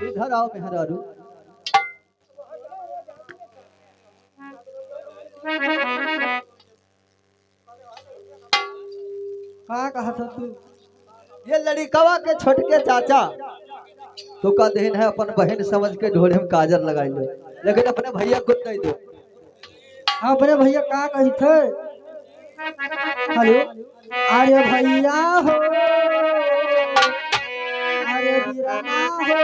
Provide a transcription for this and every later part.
इधर आओ मेहरारू। कहा कहा था तू? ये लड़िकवा के छोटके चाचा तो का देन है अपन बहन समझ के ढोले में काजर लगाई लो, लेकिन अपने भैया को नहीं दो। हाँ अपने भैया का कही थे? हेलो अरे भैया हो, अरे वीराना हो,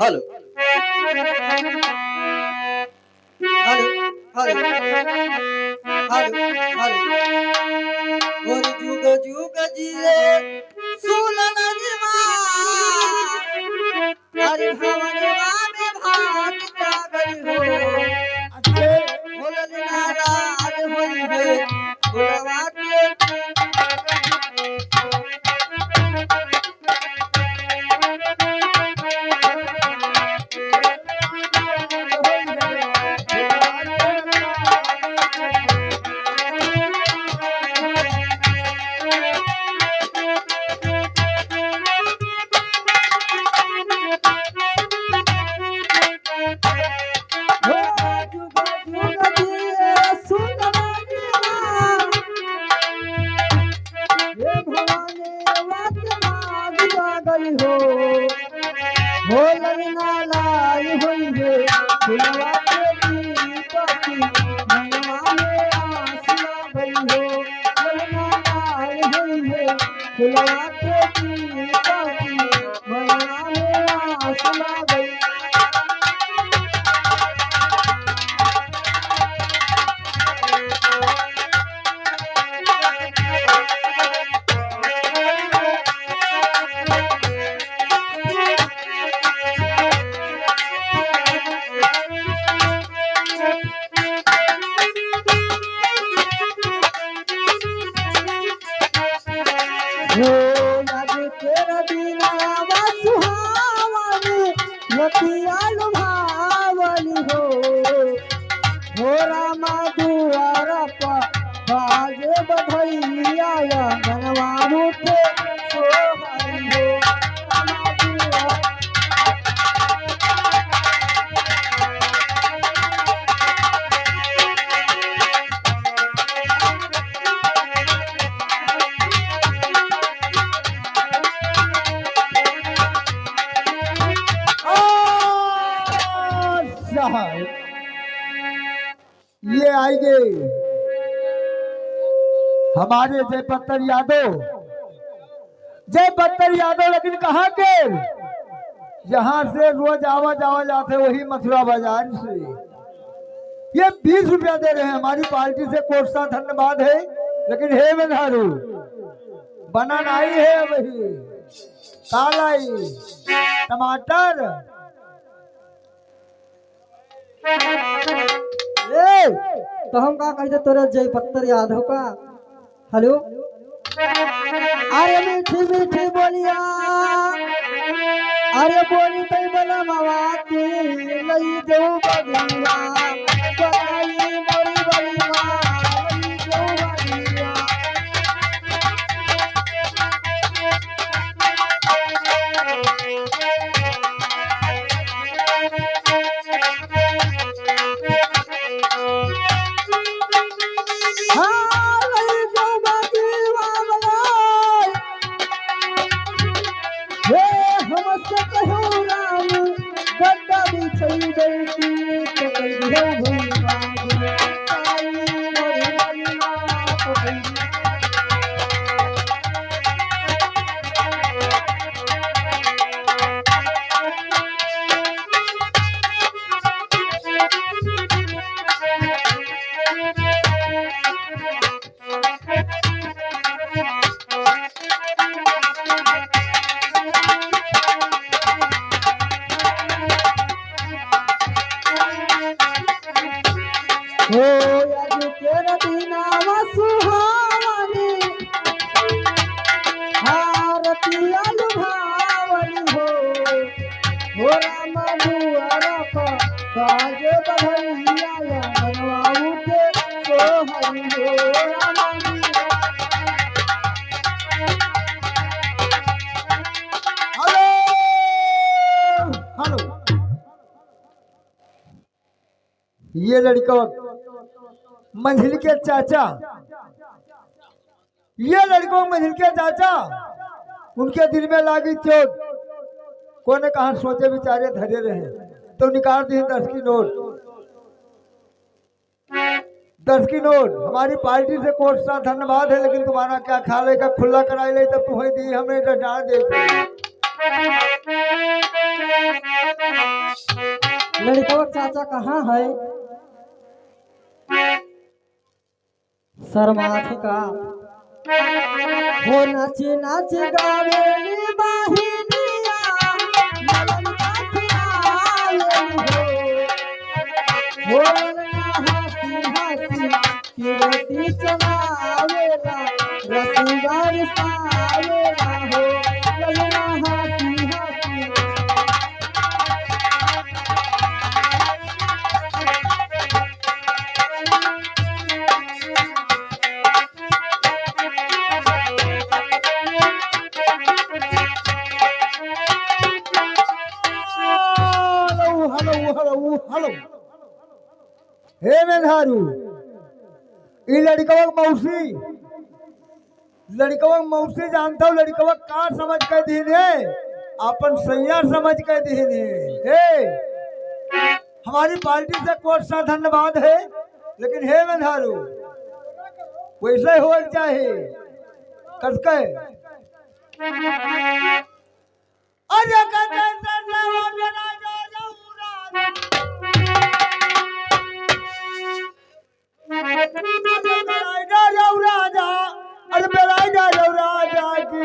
हेलो हेलो हेलो हेलो और जुग जुग जिए सुनन अरे हमारे बाबे भाग जागल हो अच्छे बोलल नाराज होई है बोलवा के आएंगे हमारे जयपत्तर यादव लेकिन कहाँ के यहाँ से रोज आवा जावा जाते वही मथुरा बाजार से। ये 20 रुपया दे रहे हैं, हमारी पार्टी से कोट सा धन्यवाद है। लेकिन हे मेधारू बना नहीं है वही कालाई टमाटर। ए तो हम का कहते तोरे जयपत्तर यादव का। हेलो अरे मीठी मीठी बोलिया अरे बोली तई बला मावाती लई देऊ बगिया बताई मोरी बलिया लई देऊ बगिया। हो आज तेरा दीना सुहावनी भारतीय लुभावनी हो राम दुआर पर बाज बधैया बनवाऊ के सोहरी हो राम। हेलो ये लड़का मंझिल के चाचा, ये लड़कों मंझिल के चाचा उनके दिल में लागी चोट। कोने कहा सोचे बेचारे धरे रहे तो निकाल दी 10 की नोट। 10 की नोट हमारी पार्टी से कोर्ट सा धन्यवाद है। लेकिन तुम्हारा क्या ख्याल है का खुला कराई ले तब तुम्हें दी हमने तो डांट दे। लड़का चाचा कहाँ है शर्माथ का हो नाची नाच गावेली बाहिनिया मलन का खियावेली हो हंसी हंसी की रोटी चलावेला रसगार सावेला हो ललना हंसी हंसी। हेलो हे मेधारू ई लड़कवा मौसी जानता हूँ। लड़कवा का समझ के दीन है अपन सैया समझ के दीन है। हे हमारी पार्टी से कोट सा धन्यवाद है। लेकिन हे मेधारू वैसे हो चाहे कसके अरे राजा अरे बेलाई जा राजा की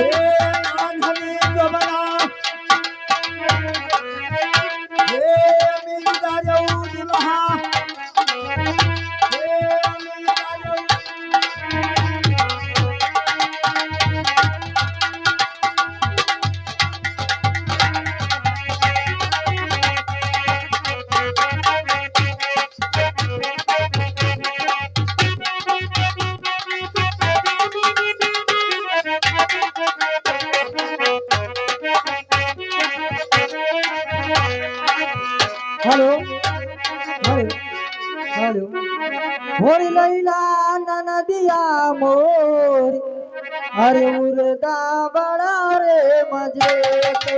अरे नानहनी जबना हे अमीदा जाऊ दुल्हा हे अमीदा जाऊ हेलो हेलो हेलो भोर लैला ननदिया मोर अरे उरदा बड़ा रे मजे के